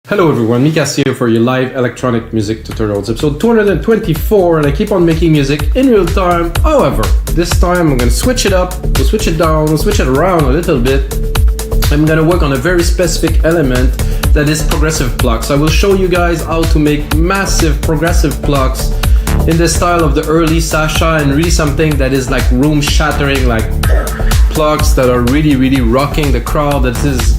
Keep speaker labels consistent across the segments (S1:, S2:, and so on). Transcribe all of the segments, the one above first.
S1: Hello everyone, Mikas here for your live electronic music tutorials, episode 224, and I keep on making music in real time. However, this time I'm gonna switch it up, we'll switch it down, we'll switch it around a little bit. I'm gonna work on a very specific element that is progressive plucks. I will show you guys how to make massive progressive plucks in the style of the early Sasha, and really something that is like room shattering, like plucks that are really rocking the crowd. That is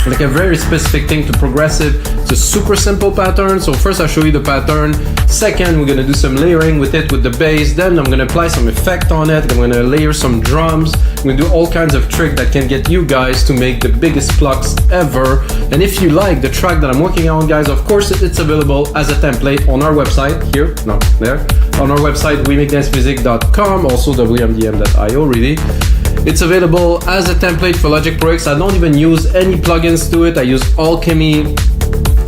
S1: like a very specific thing to progressive. It's a super simple pattern. So first I'll show you the pattern. Second, we're gonna do some layering with it with the bass. Then I'm gonna apply some effect on it. I'm gonna layer some drums. I'm gonna do all kinds of tricks that can get you guys to make the biggest plucks ever. And if you like the track that I'm working on, guys, of course it's available as a template on our website here, no, there, on our website, weMakeDanceMusic.com, also wmdm.io really. It's available as a template for Logic Pro X. I don't even use any plugins to it. I use Alchemy,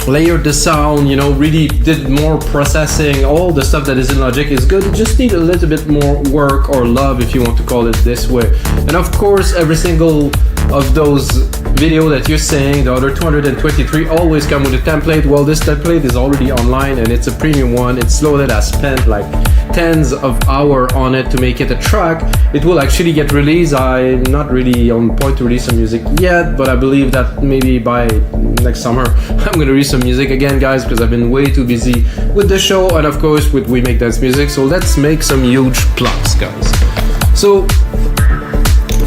S1: layered the sound, you know, really did more processing. All the stuff that is in Logic is good. You just need a little bit more work or love, if you want to call it this way. And of course, every single of those video that you're saying, the other 223, always come with a template. Well, this template is already online and it's a premium one. It's loaded. I spent like tens of hours on it to make it a track. It will actually get released. I'm not really on point to release some music yet, but I believe that maybe by next summer I'm gonna release some music again, guys, because I've been way too busy with the show and of course with We Make Dance Music. So let's make some huge plucks, guys. So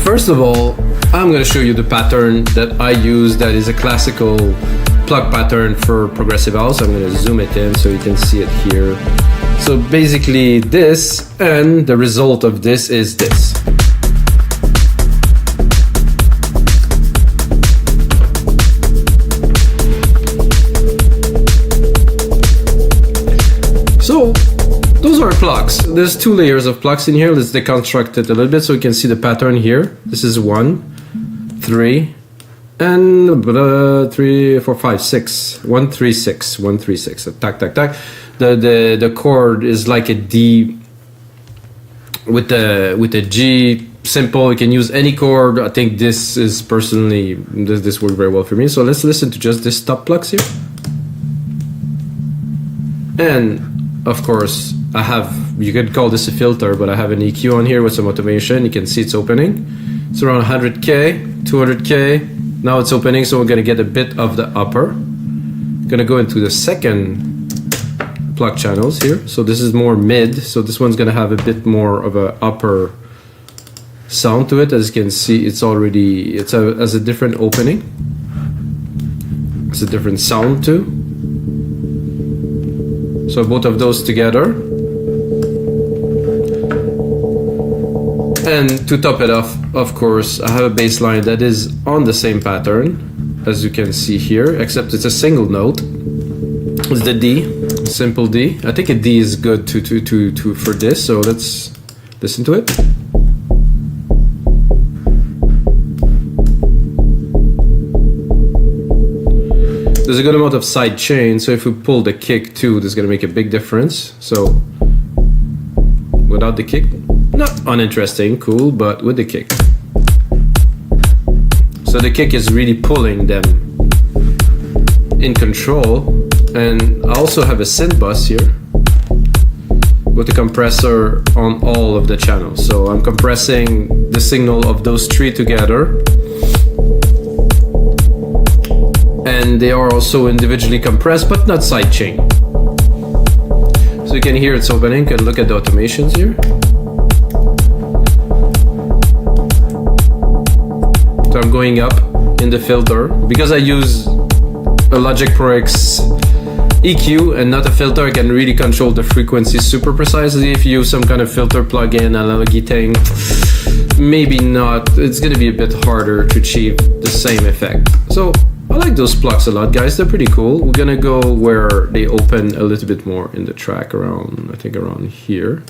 S1: first of all, I'm gonna show you the pattern that I use that is a classical pluck pattern for progressive house. I'm gonna zoom it in so you can see it here. So basically this, and the result of this is this. So those are plucks. There's two layers of plucks in here. Let's deconstruct it a little bit so you can see the pattern here. This is 1, 3, and 3, 4, 5, 6. 1, 3, 6. 1, 3, 6. Tack. The chord is like a D with a G. Simple. You can use any chord. I think this is personally this worked very well for me. So let's listen to just this top plucks here. And of course, I have, you could call this a filter, but I have an EQ on here with some automation. You can see it's opening. It's around 100K, 200K. Now it's opening, so we're gonna get a bit of the upper. Gonna go into the second pluck channels here. So this is more mid. So this one's gonna have a bit more of a upper sound to it. As you can see, it's already, has a different opening. It's a different sound too. So both of those together. And to top it off, of course, I have a bass line that is on the same pattern, as you can see here, except it's a single note. It's the D, simple D. I think a D is good for this, so let's listen to it. There's a good amount of side chain, so if we pull the kick too, this is gonna make a big difference. So without the kick, not uninteresting, cool, but with the kick. So the kick is really pulling them in control. And I also have a synth bus here with a compressor on all of the channels. So I'm compressing the signal of those three together. And they are also individually compressed, but not sidechain. So you can hear it's opening. You can look at the automations here. So I'm going up in the filter. Because I use a Logic Pro X EQ and not a filter, I can really control the frequency super precisely. If you use some kind of filter plugin, analogy thing, maybe not. It's gonna be a bit harder to achieve the same effect. So I like those plucks a lot, guys. They're pretty cool. We're gonna go where they open a little bit more in the track, around, I think around here.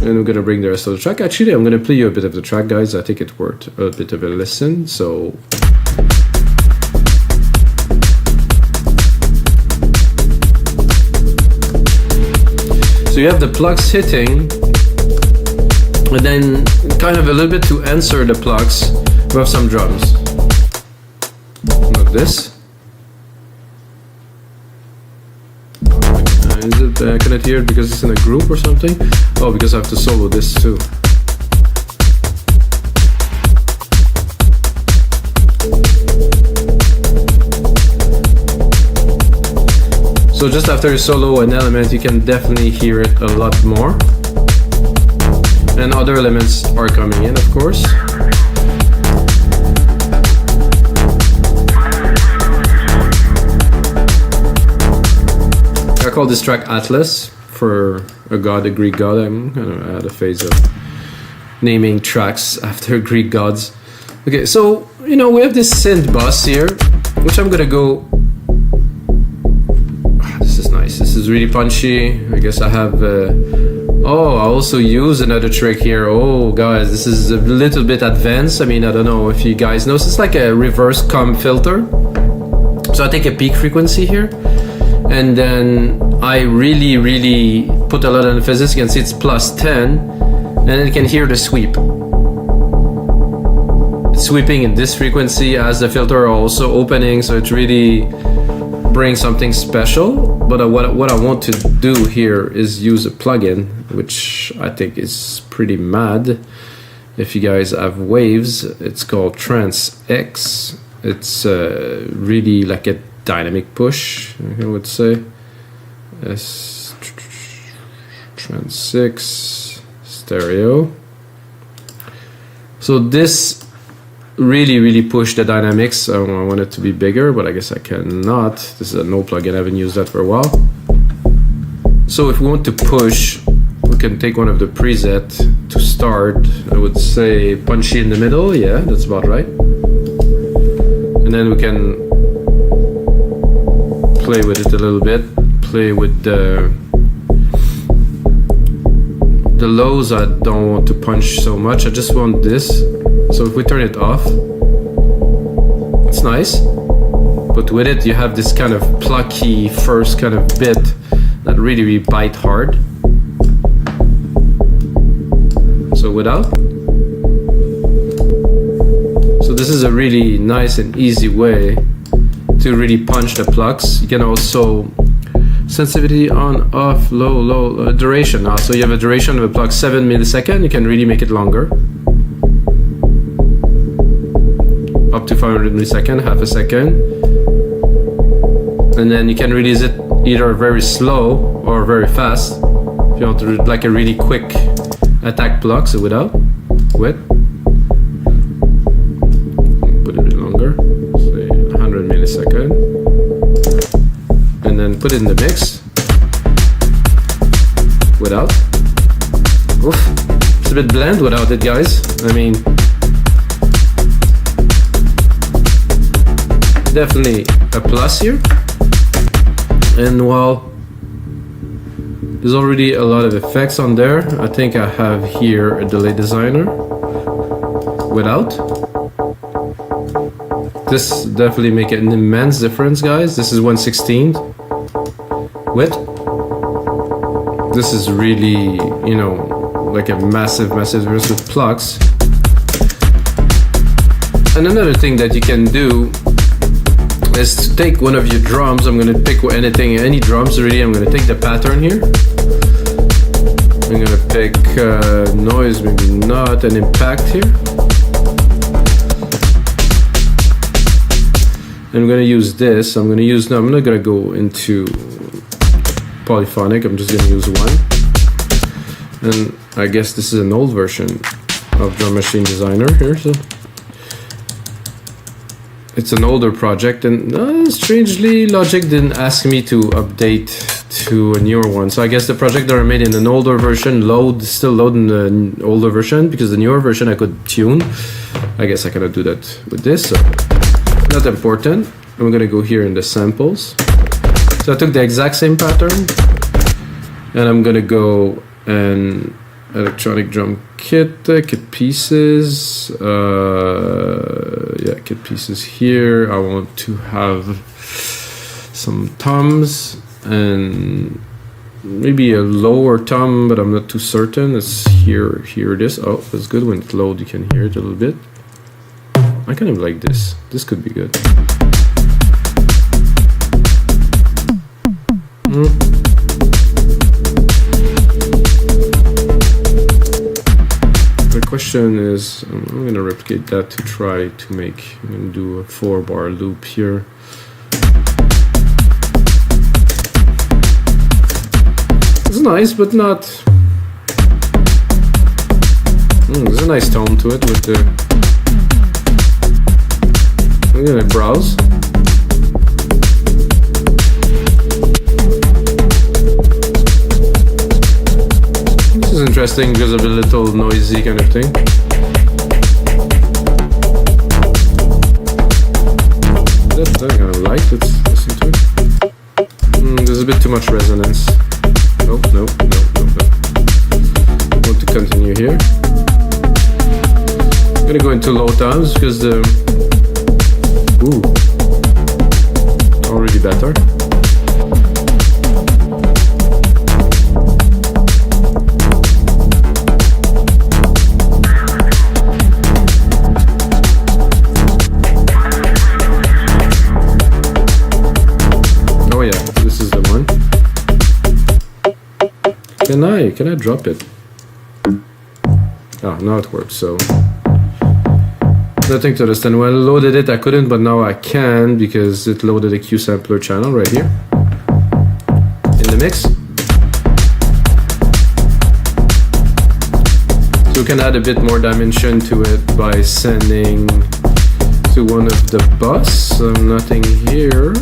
S1: And we're gonna bring the rest of the track. Actually, I'm gonna play you a bit of the track, guys. I think it worth a bit of a listen. So you have the plucks hitting, and then kind of a little bit to answer the plucks, we have some drums. this. Is it, I cannot hear it because it's in a group or something? Oh, because I have to solo this too. So just after you solo an element, you can definitely hear it a lot more. And other elements are coming in, of course. I call this track Atlas for a god, a Greek god. I'm gonna add a phase of naming tracks after Greek gods. Okay, so you know we have this synth bus here, which I'm gonna go. This is nice. This is really punchy. I guess I have. Oh, I also use another trick here. Oh, guys, this is a little bit advanced. I mean, I don't know if you guys know. It's like a reverse comb filter. So I take a peak frequency here. And then I really put a lot of emphasis. You can see it's +10, and then you can hear the sweep. It's sweeping in this frequency as the filter are also opening, so it really brings something special. But what I want to do here is use a plugin, which I think is pretty mad. If you guys have Waves, it's called TransX. It's really like a dynamic push, I would say. TransX stereo. So this really push the dynamics. I want it to be bigger, but I guess I cannot. This is a no plugin. I haven't used that for a while. So if we want to push, we can take one of the preset to start. I would say punchy in the middle. Yeah, that's about right. And then we can play with it a little bit, play with the lows. I don't want to punch so much, I just want this. So if we turn it off, it's nice, but with it you have this kind of plucky first kind of bit that really bite hard. So without. So this is a really nice and easy way to really punch the plucks. You can also sensitivity on, off, low, duration. So you have a duration of a pluck 7 milliseconds. You can really make it longer, up to 500 milliseconds, half a second. And then you can release it either very slow or very fast. If you want to like a really quick attack pluck, so without, with. Put it a bit longer. Millisecond, and then put it in the mix without. Oof, it's a bit bland without it, guys. I mean, definitely a plus here. And while there's already a lot of effects on there, I think I have here a delay designer without. This definitely make an immense difference, guys. This is 1/16 with. This is really, you know, like a massive difference with Plucks. And another thing that you can do is to take one of your drums. I'm gonna pick any drums really. I'm gonna take the pattern here. I'm gonna pick noise, maybe not, an impact here. I'm going to use this. I'm not going to go into polyphonic. I'm just going to use one. And I guess this is an old version of Drum Machine Designer here. So it's an older project, and strangely Logic didn't ask me to update to a newer one. So I guess the project that I made in an older version still load in the older version, because the newer version I could tune. I guess I cannot do that with this. So not important. I'm gonna go here in the samples. So I took the exact same pattern, and I'm gonna go and electronic drum kit pieces. Yeah, kit pieces here. I want to have some toms and maybe a lower tom, but I'm not too certain. It's here it is. Oh, that's good. When it loads, you can hear it a little bit. I kind of like this. This could be good. The question is, I'm gonna replicate that to try to make, I'm gonna do a 4-bar loop here. It's nice, but not. There's a nice tone to it with the. I'm gonna browse. This is interesting because of a little noisy kind of thing. That's I kind of like. Let's listen to it. There's a bit too much resonance. Nope. I want to continue here. I'm gonna go into low tones because the already better. Oh yeah, this is the one. Can I drop it? Ah, now it works, so nothing to understand. When I loaded it, I couldn't, but now I can because it loaded a Q sampler channel right here in the mix. So we can add a bit more dimension to it by sending to one of the bus. Nothing here.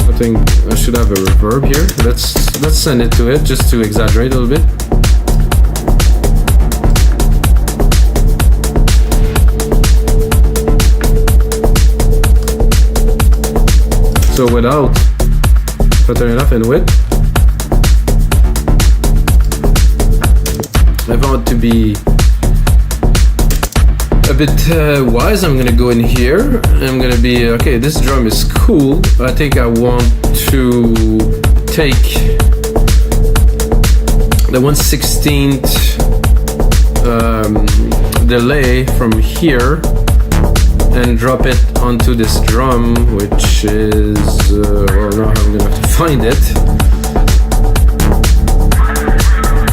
S1: I think I should have a reverb here. Let's send it to it just to exaggerate a little bit. So without, if I turn it off and with, if I want to be a bit wise, I'm gonna go in here. I'm gonna be, okay, this drum is cool. I think I want to take the 1/16th delay from here and drop it onto this drum, which is, well, now I'm gonna have to find it.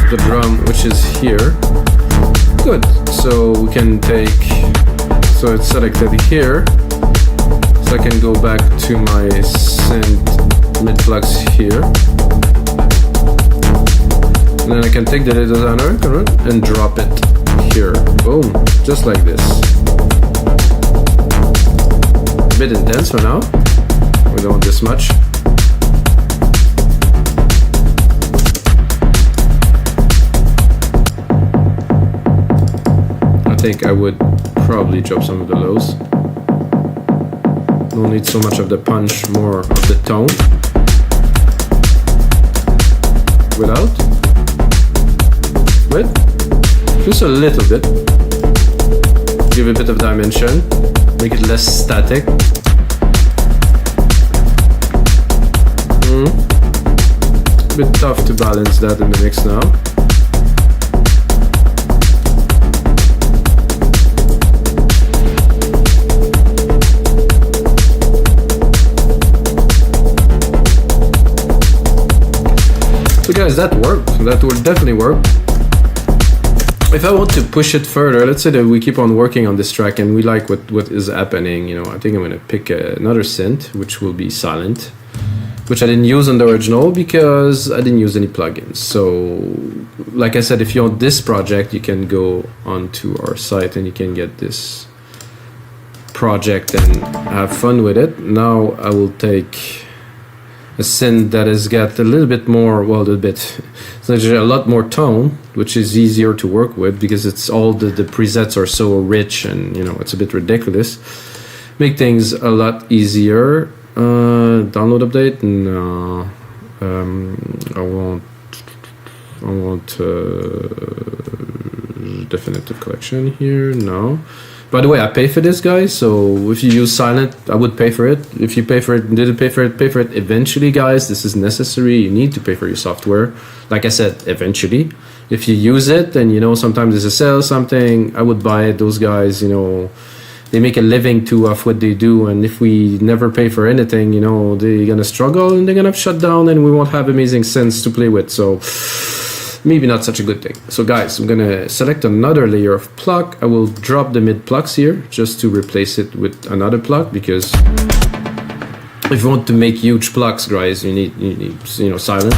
S1: The drum, which is here. Good, so we can take, so it's selected here. So I can go back to my synth mid Plucks here. And then I can take the data designer and drop it here. Boom, just like this. Bit intense for now. We don't want this much. I think I would probably drop some of the lows. Don't need so much of the punch, more of the tone. Without. With. Just a little bit. Give a bit of dimension. Make it less static. A bit tough to balance that in the mix now. So guys, that worked. That will definitely work. If I want to push it further, let's say that we keep on working on this track and we like what is happening, you know, I think I'm gonna pick another synth, which will be silent, which I didn't use on the original because I didn't use any plugins. So, like I said, if you want this project, you can go onto our site and you can get this project and have fun with it. Now I will take a synth that has got a little bit more, well, it's actually a lot more tone, which is easier to work with because it's all the presets are so rich and, you know, it's a bit ridiculous. Make things a lot easier. Download update? No. I want definitive collection here. No. By the way, I pay for this, guys, so if you use silent, I would pay for it. If you pay for it and didn't pay for it eventually, guys. This is necessary. You need to pay for your software. Like I said, eventually. If you use it and, you know, sometimes there's a sale or something, I would buy it. Those guys, you know, they make a living too of what they do, and if we never pay for anything, you know, they're gonna struggle and they're gonna shut down, and we won't have amazing synths to play with. So maybe not such a good thing. So guys, I'm gonna select another layer of Pluck. I will drop the mid Plucks here just to replace it with another Pluck, because if you want to make huge Plucks, guys, you need you know, silent.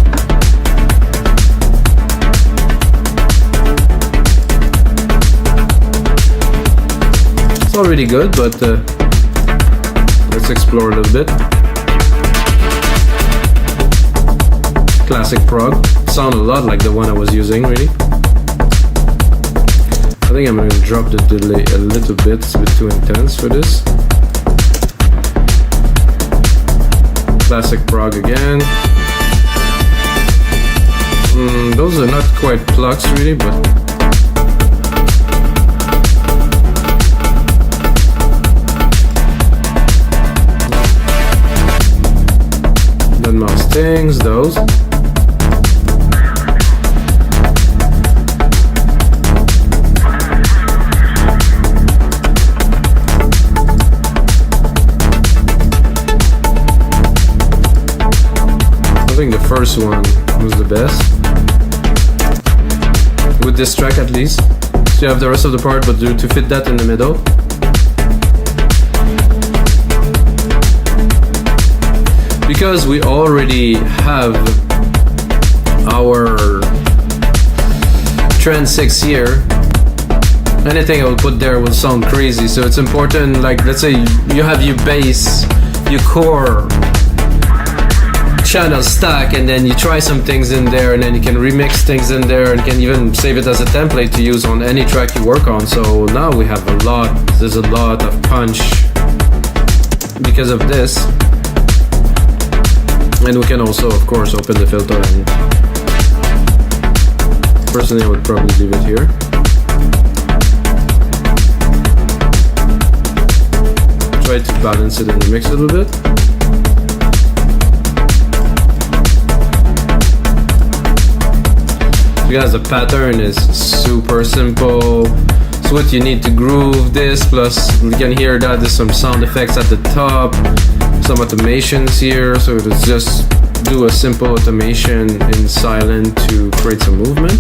S1: It's already good, but let's explore a little bit. Classic prog. Sound a lot like the one I was using, really. I think I'm going to drop the delay a little bit. It's a bit too intense for this. Classic prog again. Those are not quite Plucks, really, but mouse things, those. I think the first one was the best. With this track at least. So you have the rest of the part, but to fit that in the middle. Because we already have our TransX here, anything I will put there will sound crazy. So it's important, like let's say you have your bass, your core channel stack, and then you try some things in there, and then you can remix things in there, and you can even save it as a template to use on any track you work on. So now we have there's a lot of punch because of this. And we can also, of course, open the filter, and personally I would probably leave it here. Try to balance it in the mix a little bit. Guys, the pattern is super simple. So what you need to groove this, plus you can hear that there's some sound effects at the top, some automations here. So let's just do a simple automation in silent to create some movement.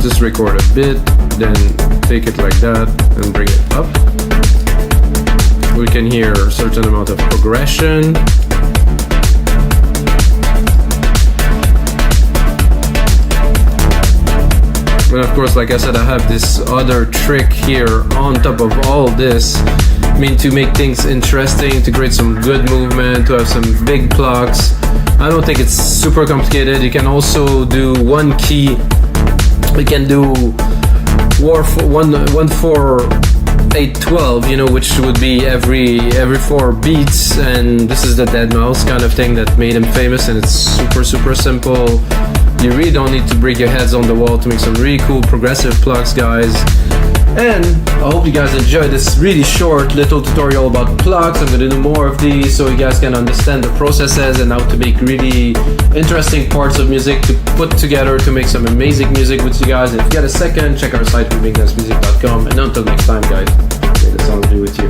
S1: Just record a bit, then take it like that and bring it up. We can hear a certain amount of progression. And of course, like I said, I have this other trick here on top of all this. I mean, to make things interesting, to create some good movement, to have some big plucks. I don't think it's super complicated. You can also do one key. We can do 1-4-8-12, you know, which would be every 4 beats. And this is the dead mouse kind of thing that made him famous, and it's super simple. You really don't need to break your heads on the wall to make some really cool progressive plucks, guys. And I hope you guys enjoyed this really short little tutorial about plucks. I'm gonna do more of these so you guys can understand the processes and how to make really interesting parts of music to put together to make some amazing music with you guys. And if you get a second, check our site, wavesmusic.com. And until next time, guys, may the sound be with you.